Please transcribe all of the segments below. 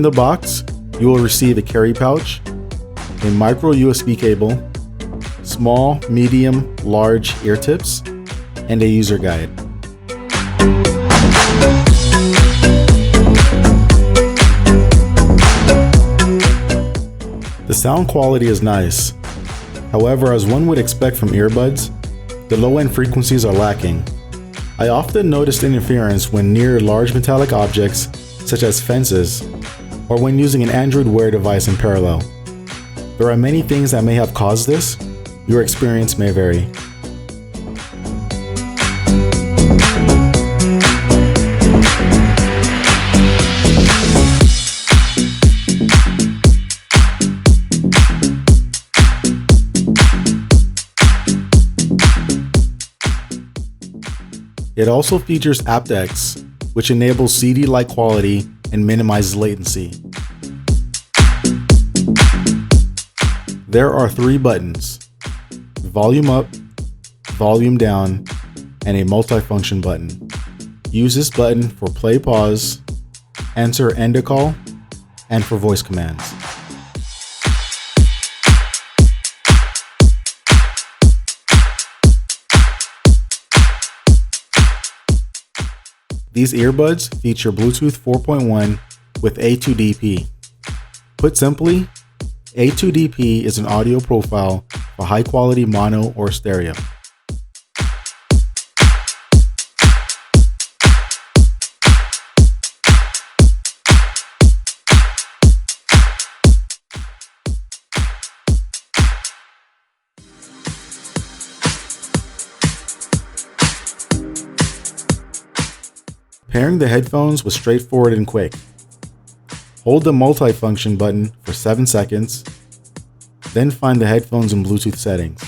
the box, you will receive a carry pouch, a micro USB cable, small, medium, large ear tips, and a user guide. The sound quality is nice. However, as one would expect from earbuds, the low-end frequencies are lacking. I often noticed interference when near large metallic objects, such as fences, or when using an Android Wear device in parallel. There are many things that may have caused this. Your experience may vary. It also features aptX, which enables CD-like quality and minimizes latency. There are 3 buttons: volume up, volume down, and a multifunction button. Use this button for play pause, answer end a call, and for voice commands. These earbuds feature Bluetooth 4.1 with A2DP. Put simply, A2DP is an audio profile for high-quality mono or stereo. Pairing the headphones was straightforward and quick. Hold the multifunction button for 7 seconds, then find the headphones in Bluetooth settings.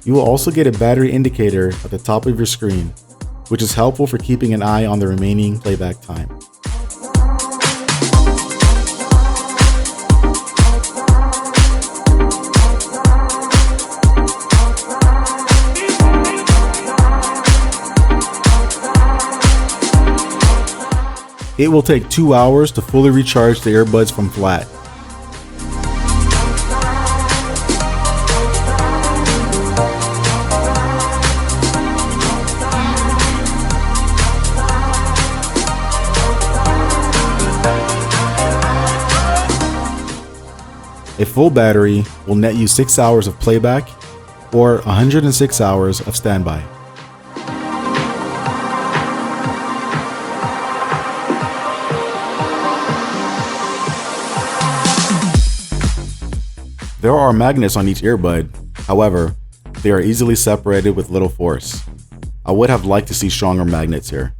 You will also get a battery indicator at the top of your screen, which is helpful for keeping an eye on the remaining playback time. It will take 2 hours to fully recharge the earbuds from flat. A full battery will net you 6 hours of playback or 106 hours of standby. There are magnets on each earbud, however, they are easily separated with little force. I would have liked to see stronger magnets here.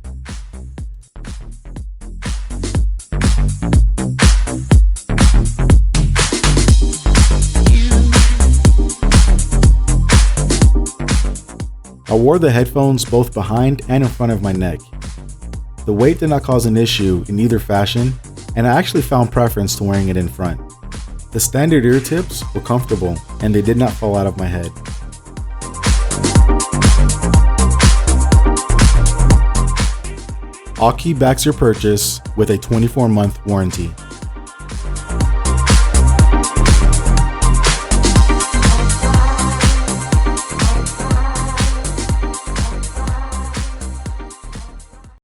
I wore the headphones both behind and in front of my neck. The weight did not cause an issue in either fashion, and I actually found preference to wearing it in front. The standard ear tips were comfortable and they did not fall out of my head. Aukey backs your purchase with a 24-month warranty.